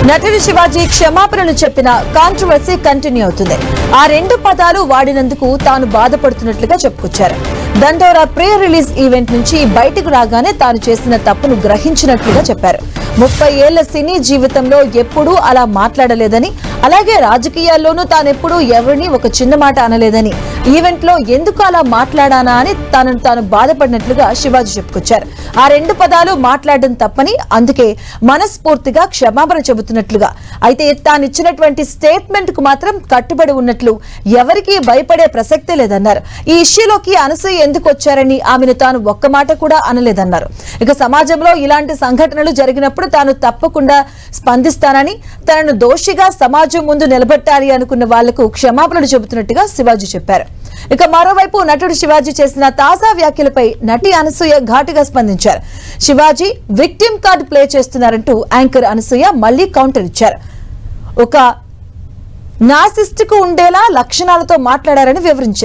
నటుడు శివాజీ క్షమాపణలు చెప్పిన కాంట్రవర్సీ కంటిన్యూ అవుతుంది. ఆ రెండు పదాలు వాడినందుకు తాను బాధపడుతున్నట్లుగా చెప్పుకొచ్చారు. దండోరా ప్రీ రిలీజ్ ఈవెంట్ నుంచి బయటకు రాగానే తాను చేసిన తప్పును గ్రహించినట్లుగా చెప్పారు. 30 ఏళ్ల సినీ జీవితంలో ఎప్పుడూ అలా మాట్లాడలేదని, అలాగే రాజకీయాల్లోనూ తానెప్పుడూ ఎవరిని ఒక చిన్న మాట అనలేదని, ఈవెంట్ లో ఎందుకు అలా మాట్లాడానా అని తాను బాధపడినట్లుగా శివాజీ చెప్పుకొచ్చారు. ఆ రెండు పదాలు మాట్లాడడం తప్పని, అందుకే మనస్ఫూర్తిగా క్షమాపణ చెబుతున్నట్లుగా, అయితే తానిచ్చినటువంటి స్టేట్మెంట్ కు మాత్రం కట్టుబడి ఉన్నట్లు, ఎవరికీ భయపడే ప్రసక్తే లేదన్నారు. ఈ ఇష్యూలోకి అనసూయ ఎందుకు వచ్చారని ఆమెను తాను ఒక్క మాట కూడా అనలేదన్నారు. ఇక సమాజంలో ఇలాంటి సంఘటనలు జరిగినప్పుడు తాను తప్పకుండా స్పందిస్తానని, తనను దోషిగా సమాజం ముందు నిలబెట్టాలి అనుకున్న వాళ్లకు క్షమాపణలు చెబుతున్నట్టుగా శివాజీ చెప్పారు. ఇక మరోవైపు నటుడు శివాజీ చేసిన తాజా వ్యాఖ్యలపై నటి అనసూయ ఘాటుగా స్పందించారు. శివాజీ విక్టిమ్ కార్డ్ ప్లే చేస్తున్నారంటూ యాంకర్ అనసూయ మళ్లీ కౌంటర్ ఇచ్చారు. ఒక నార్సిస్ట్ కు ఉండేలా లక్షణాలతో మాట్లాడారని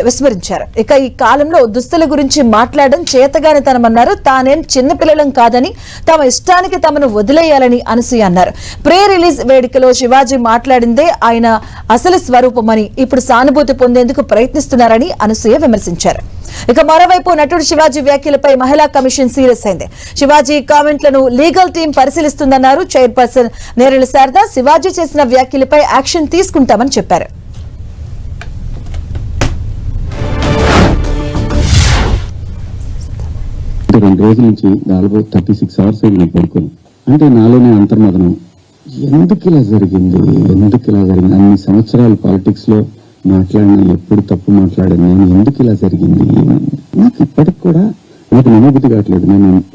విస్మరించారు. ఇక ఈ కాలంలో దుస్తుల గురించి మాట్లాడడం చేతగానితనమన్నారు. తానేం చిన్నపిల్లలం కాదని, తమ ఇష్టానికి తమను వదిలేయాలని అనసూయ అన్నారు. ప్రీ రిలీజ్ వేడుకలో శివాజీ మాట్లాడిందే ఆయన అసలు స్వరూపమని, ఇప్పుడు సానుభూతి పొందేందుకు ప్రయత్నిస్తున్నారని అనసూయ విమర్శించారు. ఇక మరోవైపు నటుడు శివాజీ వ్యాఖ్యలపై మహిళా కమిషన్ సీరియస్ అయింది. శివాజీ కామెంట్లను లీగల్ టీం పరిశీలిస్తుందన్నారు చైర్పర్సన్ నేరెళ్ల శారద. శివాజీ చేసిన వ్యాఖ్యలపై యాక్షన్ తీసుకుంటామని చెప్పారు. రెండు రోజుల నుంచి దాదాపు 36 hours నేను పడుకోను. అంటే నాలోనే అంతర్మదనం, ఎందుకు ఇలా జరిగింది. అన్ని సంవత్సరాలు పాలిటిక్స్ లో మాట్లాడినా, ఎప్పుడు తప్పు మాట్లాడాను నేను, ఎందుకు ఇలా జరిగింది. నాకు ఇప్పటికి కూడా నాకు నమ్మబుద్ధి కావట్లేదు.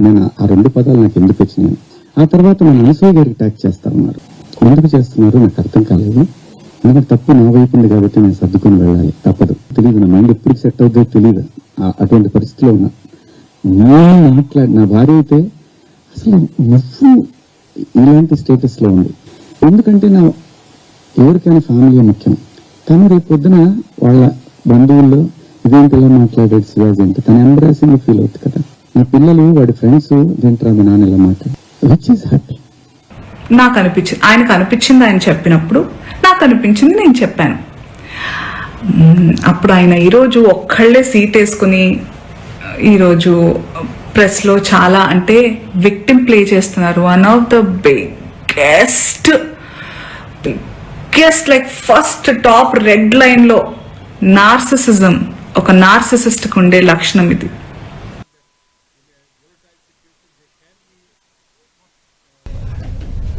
నేను ఆ రెండు పదాలు నాకు ఎందుకు వచ్చినాయి. ఆ తర్వాత మన అనసూయ గారికి ట్యాక్ చేస్తా ఉన్నారు. ఎందుకు చేస్తున్నారు నాకు అర్థం కాలేదు. ఎందుకంటే తప్పు నా వైపు ఉంది కాబట్టి నేను సర్దుకొని వెళ్ళాలి, తప్పదు. తెలియదు, నా మైండ్ ఎప్పుడు సెట్ అవుతుందో తెలియదు. అటువంటి పరిస్థితిలో ఉన్నా. నేను నా భార్య అయితే అసలు నువ్వు ఇలాంటి స్టేటస్ లో ఉంది. ఎందుకంటే ఎవరికైనా ఫ్యామిలీ ముఖ్యం. తను రేపు పొద్దున వాళ్ళ బంధువుల్లో ఇదేంటి ఇలా మాట్లాడాడు శివాజీ అంటే తను ఎంబ్రాసింగ్ ఫీల్ అవుతుంది కదా. నా పిల్లలు వాడి ఫ్రెండ్స్ తింటారా మా నాన్న ఇలా మాట్లాడు, విచ్ ఈస్ హ్యాపీ. నాకు అనిపించింది, ఆయనకు అనిపించింది ఆయన చెప్పినప్పుడు, నాకు అనిపించింది నేను చెప్పాను. అప్పుడు ఆయన ఈరోజు ఒక్కళ్ళే సీట్ వేసుకుని ఈరోజు ప్రెస్లో చాలా అంటే విక్టిమ్ ప్లే చేస్తున్నారు. One of the biggest like first top red line లో నార్సిసిజం, ఒక నార్సిసిస్ట్ కు ఉండే లక్షణం ఇది.